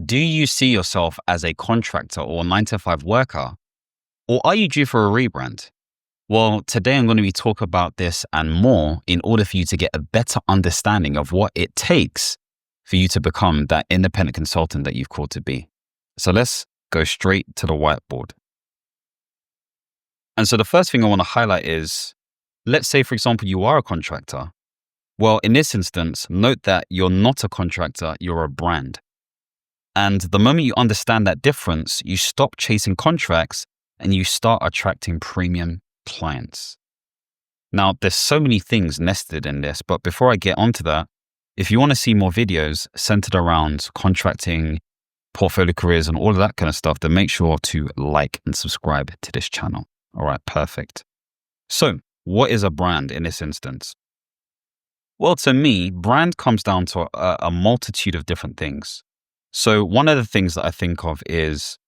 Do you see yourself as a contractor or 9 to 5 worker, or are you due for a rebrand? Well, today I'm going to be talking about this and more in order for you to get a better understanding of what it takes for you to become that independent consultant that you've called to be. So let's go straight to the whiteboard. And so the first thing I want to highlight is, let's say, for example, you are a contractor. Well, in this instance, note that you're not a contractor, you're a brand. And the moment you understand that difference, you stop chasing contracts and you start attracting premium clients. Now, there's so many things nested in this, but before I get onto that, if you want to see more videos centered around contracting, portfolio careers, and all of that kind of stuff, then make sure to like and subscribe to this channel. All right, perfect. So what is a brand in this instance? Well, to me, brand comes down to a multitude of different things. So one of the things that I think of is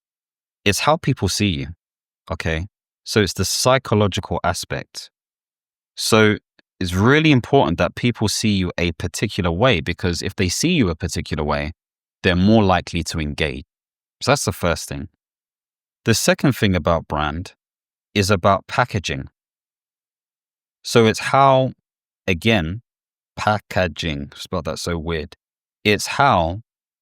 it's how people see you, okay? So it's the psychological aspect. So it's really important that people see you a particular way, because if they see you a particular way, they're more likely to engage. So that's the first thing. The second thing about brand is about packaging. So it's how, again, packaging, spelled that so weird. It's how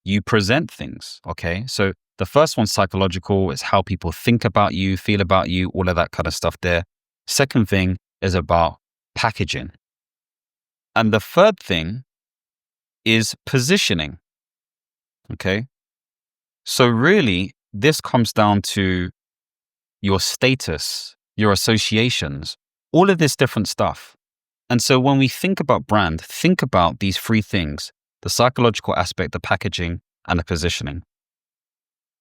you present things, okay? So the first one's psychological, is how people think about you, feel about you, all of that kind of stuff there. Second thing is about packaging. And the third thing is positioning, okay? So really, this comes down to your status, your associations, all of this different stuff. And so when we think about brand, think about these three things: the psychological aspect, the packaging, and the positioning.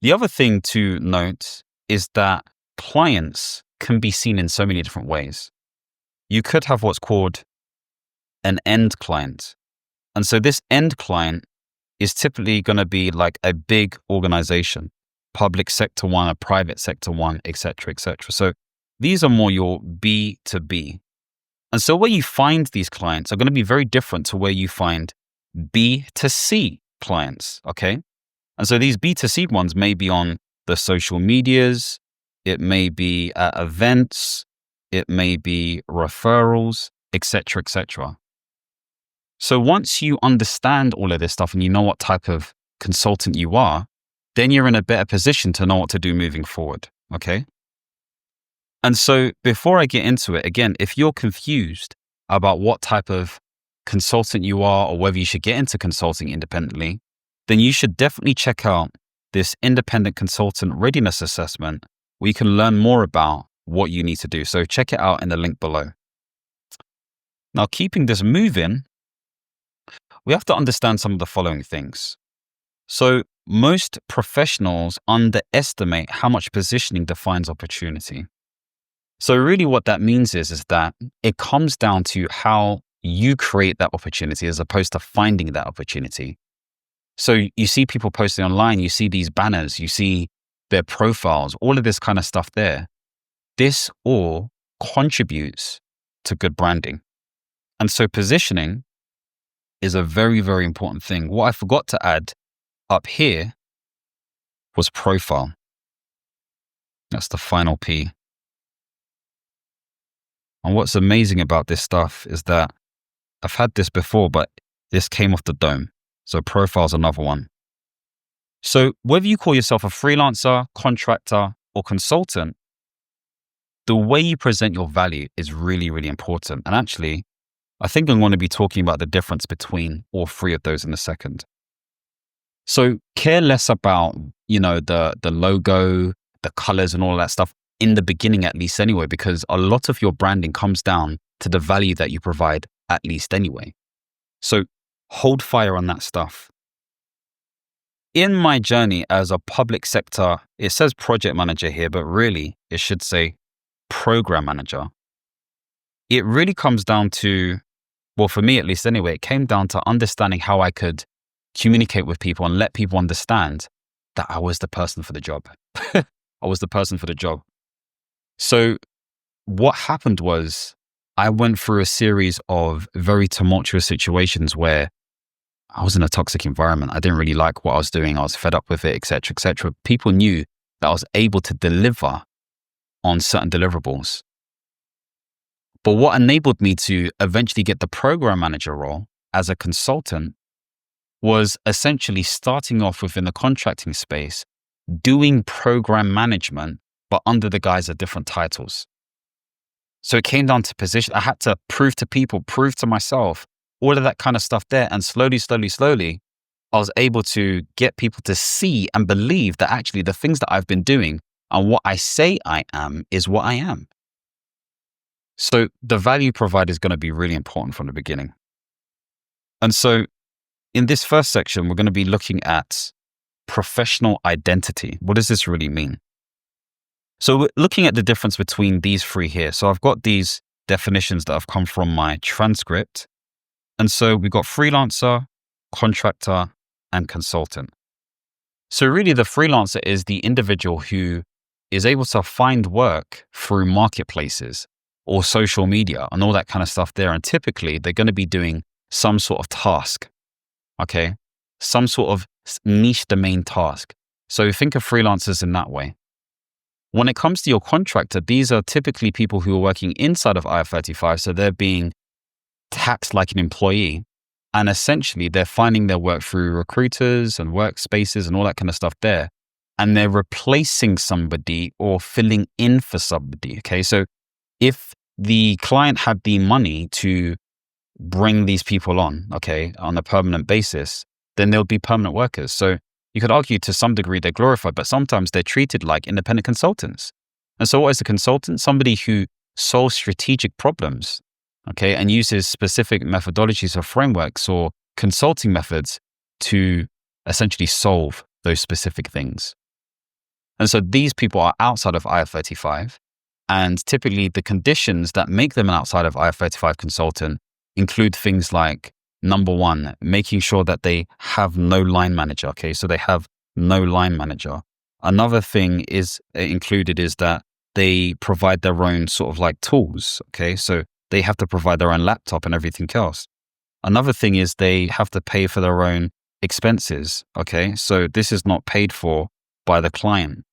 The other thing to note is that clients can be seen in so many different ways. You could have what's called an end client. And so this end client is typically going to be like a big organization, public sector one, a private sector one, et cetera, et cetera. So these are more your B2B. And so where you find these clients are going to be very different to where you find B2C clients, okay? And so these B2C ones may be on the social medias, it may be at events, it may be referrals, et cetera, et cetera. So once you understand all of this stuff and you know what type of consultant you are, then you're in a better position to know what to do moving forward, okay? And so before I get into it, again, if you're confused about what type of consultant you are or whether you should get into consulting independently, then you should definitely check out this independent consultant readiness assessment, where you can learn more about what you need to do. So check it out in the link below. Now, keeping this moving, we have to understand some of the following things. So most professionals underestimate how much positioning defines opportunity. So really what that means is that it comes down to how you create that opportunity as opposed to finding that opportunity. So you see people posting online, you see these banners, you see their profiles, all of this kind of stuff there. This all contributes to good branding. And so positioning is a very, very important thing. What I forgot to add up here was profile. That's the final P. And what's amazing about this stuff is that I've had this before, but this came off the dome. So profile's another one. So whether you call yourself a freelancer, contractor, or consultant, the way you present your value is really, really important. And actually, I think I'm going to be talking about the difference between all three of those in a second. So care less about, the logo, the colors and all that stuff in the beginning, at least anyway, because a lot of your branding comes down to the value that you provide at least anyway. So hold fire on that stuff. In my journey as a public sector, it says project manager here, but really it should say program manager. It really comes down to, well, for me at least anyway, it came down to understanding how I could communicate with people and let people understand that I was the person for the job. I was the person for the job. So what happened was I went through a series of very tumultuous situations where I was in a toxic environment. I didn't really like what I was doing. I was fed up with it, etc., etc. People knew that I was able to deliver on certain deliverables. But what enabled me to eventually get the program manager role as a consultant was essentially starting off within the contracting space, doing program management, but under the guise of different titles. So it came down to position. I had to prove to people, prove to myself, all of that kind of stuff there. And slowly, I was able to get people to see and believe that actually the things that I've been doing and what I say I am is what I am. So the value provider is going to be really important from the beginning. And so in this first section, we're going to be looking at professional identity. What does this really mean? So we're looking at the difference between these three here. So I've got these definitions that have come from my transcript. And so we've got freelancer, contractor, and consultant. So really the freelancer is the individual who is able to find work through marketplaces or social media and all that kind of stuff there. And typically they're going to be doing some sort of task, okay? Some sort of niche domain task. So think of freelancers in that way. When it comes to your contractor, these are typically people who are working inside of IR35. So they're being taxed like an employee. And essentially they're finding their work through recruiters and workspaces and all that kind of stuff there. And they're replacing somebody or filling in for somebody. Okay. So if the client had the money to bring these people on, okay, on a permanent basis, then they'll be permanent workers. So you could argue to some degree they're glorified, but sometimes they're treated like independent consultants. And so what is a consultant? Somebody who solves strategic problems, okay, and uses specific methodologies or frameworks or consulting methods to essentially solve those specific things. And so these people are outside of IR35, and typically the conditions that make them an outside of IR35 consultant include things like, number one, making sure that they have no line manager. Okay, so they have no line manager. Another thing is included is that they provide their own sort of like tools. Okay, so they have to provide their own laptop and everything else. Another thing is they have to pay for their own expenses. Okay, so this is not paid for by the client.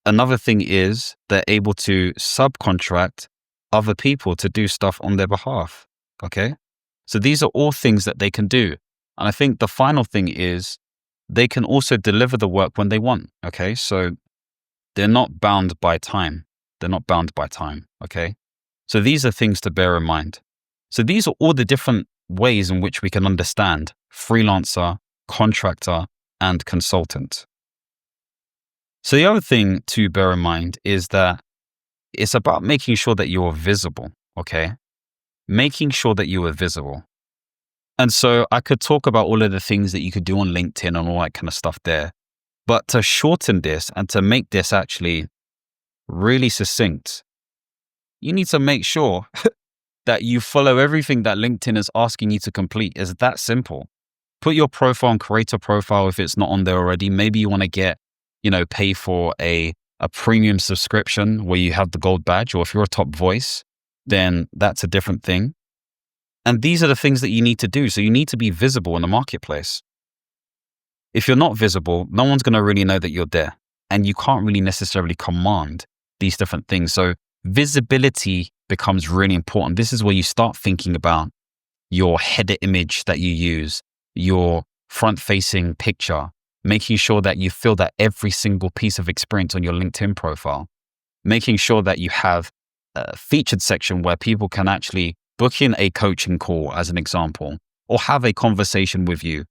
Another thing is they're able to subcontract other people to do stuff on their behalf. Okay. So these are all things that they can do. And I think the final thing is they can also deliver the work when they want. Okay. So they're not bound by time. Okay. So these are things to bear in mind. So these are all the different ways in which we can understand freelancer, contractor, and consultant. So the other thing to bear in mind is that it's about making sure that you're visible. Okay. Making sure that you are visible. And so I could talk about all of the things that you could do on LinkedIn and all that kind of stuff there. But to shorten this and to make this actually really succinct, you need to make sure that you follow everything that LinkedIn is asking you to complete. It's that simple. Put your profile and create a profile if it's not on there already. Maybe you want to get, pay for a premium subscription where you have the gold badge, or if you're a top voice, then that's a different thing. And these are the things that you need to do. So you need to be visible in the marketplace. If you're not visible, no one's going to really know that you're there. And you can't really necessarily command these different things. So visibility becomes really important. This is where you start thinking about your header image that you use, your front-facing picture, making sure that you fill that every single piece of experience on your LinkedIn profile, making sure that you have featured section where people can actually book in a coaching call, as an example, or have a conversation with you.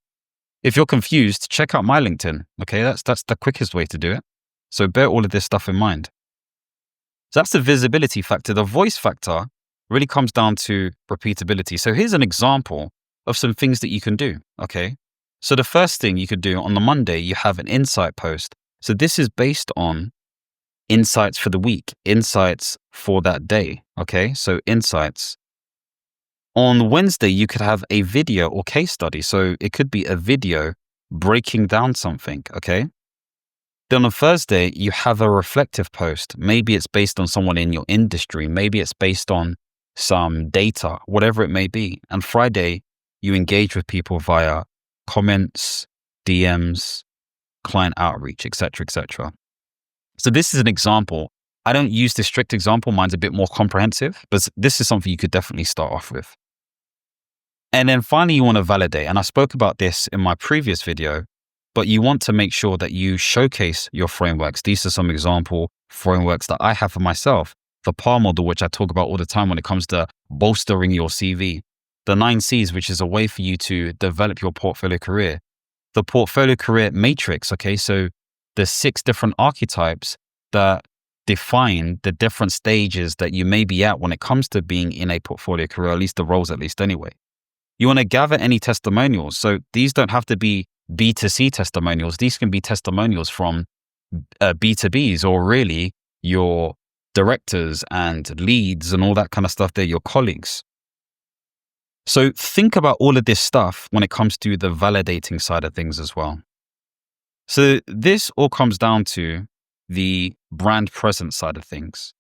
If you're confused, check out my LinkedIn. Okay, that's the quickest way to do it. So bear all of this stuff in mind. So that's the visibility factor. The voice factor really comes down to repeatability. So here's an example of some things that you can do. Okay, so the first thing you could do on the Monday, you have an insight post. So this is based on insights for the week, insights for that day. Okay, so insights. On Wednesday, you could have a video or case study. So it could be a video breaking down something. Okay. Then on Thursday, you have a reflective post. Maybe it's based on someone in your industry. Maybe it's based on some data, whatever it may be. And Friday, you engage with people via comments, DMs, client outreach, etc., etc. So this is an example. I don't use this strict example. Mine's a bit more comprehensive, but this is something you could definitely start off with. And then finally, you want to validate. And I spoke about this in my previous video, but you want to make sure that you showcase your frameworks. These are some example frameworks that I have for myself. The PAR model, which I talk about all the time when it comes to bolstering your CV. The 9 C's, which is a way for you to develop your portfolio career. The portfolio career matrix, okay? So the 6 different archetypes that define the different stages that you may be at when it comes to being in a portfolio career, at least the roles at least anyway. You want to gather any testimonials. So these don't have to be B2C testimonials. These can be testimonials from B2Bs, or really your directors and leads and all that kind of stuff. They're your colleagues. So think about all of this stuff when it comes to the validating side of things as well. So this all comes down to the brand presence side of things.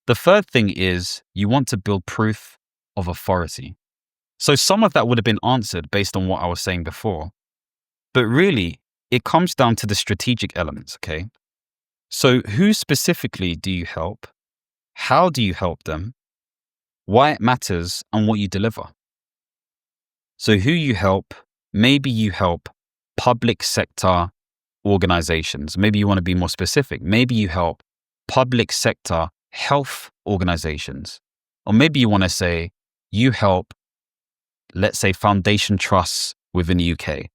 The third thing is you want to build proof of authority. So some of that would have been answered based on what I was saying before, but really it comes down to the strategic elements, okay? So who specifically do you help? How do you help them? Why it matters and what you deliver. So who you help, maybe you help public sector organizations. Maybe you want to be more specific. Maybe you help public sector health organizations. Or maybe you want to say you help, let's say, foundation trusts within the UK.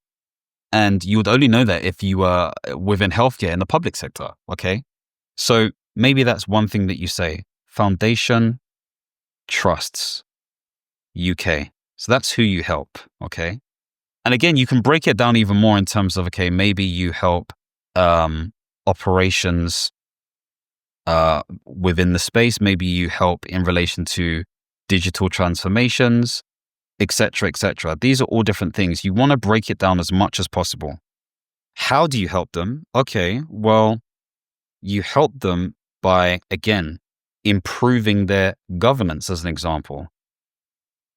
And you would only know that if you were within healthcare in the public sector, okay? So maybe that's one thing that you say, foundation trusts UK. So that's who you help, okay? And again, you can break it down even more in terms of, okay, maybe you help operations within the space. Maybe you help in relation to digital transformations, etc., etc. These are all different things. You want to break it down as much as possible. How do you help them? Okay, well, you help them by, again, improving their governance as an example,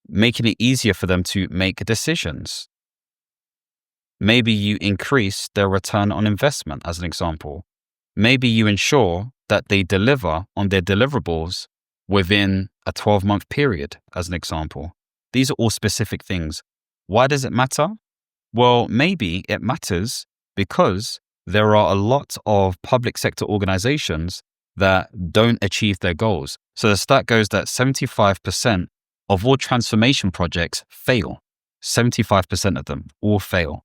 making it easier for them to make decisions. Maybe you increase their return on investment as an example. Maybe you ensure that they deliver on their deliverables within a 12-month period as an example. These are all specific things. Why does it matter? Well, maybe it matters because there are a lot of public sector organizations that don't achieve their goals. So the stat goes that 75% of all transformation projects fail. 75% of them all fail.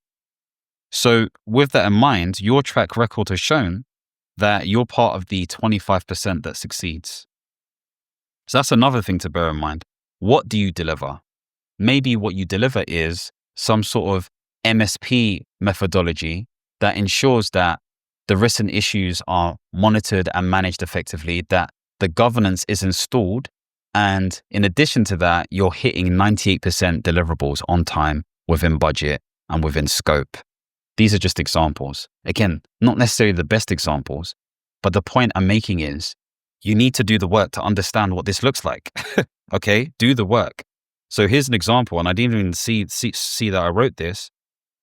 So with that in mind, your track record has shown that you're part of the 25% that succeeds. So that's another thing to bear in mind. What do you deliver? Maybe what you deliver is some sort of MSP methodology that ensures that the risks and issues are monitored and managed effectively, that the governance is installed, and in addition to that, you're hitting 98% deliverables on time, within budget, and within scope. These are just examples. Again, not necessarily the best examples, but the point I'm making is you need to do the work to understand what this looks like. Okay, do the work. So here's an example, and I didn't even see that I wrote this.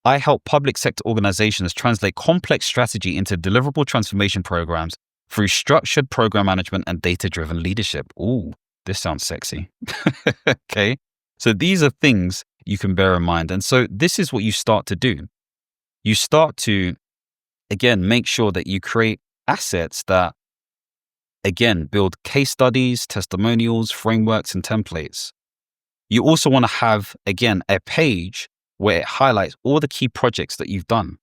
I help public sector organizations translate complex strategy into deliverable transformation programs through structured program management and data-driven leadership. Ooh, this sounds sexy. Okay, so these are things you can bear in mind. And so this is what you start to do. You start to, again, make sure that you create assets that, again, build case studies, testimonials, frameworks, and templates. You also want to have, again, a page where it highlights all the key projects that you've done.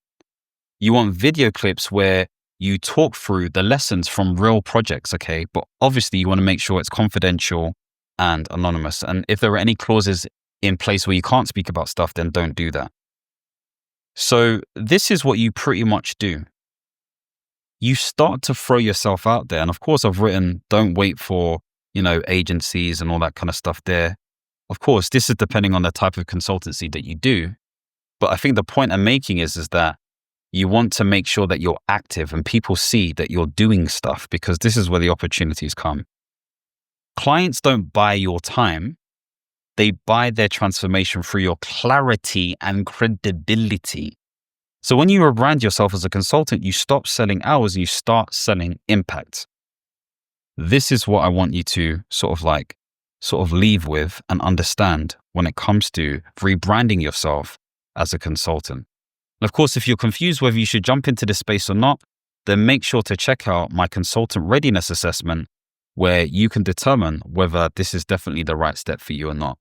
You want video clips where you talk through the lessons from real projects, okay? But obviously you want to make sure it's confidential and anonymous. And if there are any clauses in place where you can't speak about stuff, then don't do that. So this is what you pretty much do. You start to throw yourself out there. And of course, I've written, don't wait for, agencies and all that kind of stuff there. Of course, this is depending on the type of consultancy that you do. But I think the point I'm making is that you want to make sure that you're active and people see that you're doing stuff, because this is where the opportunities come. Clients don't buy your time. They buy their transformation through your clarity and credibility. So when you rebrand yourself as a consultant, you stop selling hours and you start selling impact. This is what I want you to sort of leave with and understand when it comes to rebranding yourself as a consultant. And of course, if you're confused whether you should jump into this space or not, then make sure to check out my consultant readiness assessment, where you can determine whether this is definitely the right step for you or not.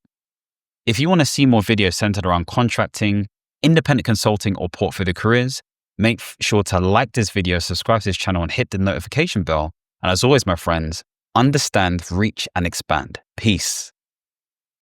If you want to see more videos centered around contracting, independent consulting, or portfolio careers, make sure to like this video, subscribe to this channel, and hit the notification bell. And as always, my friends, understand, reach, and expand. Peace.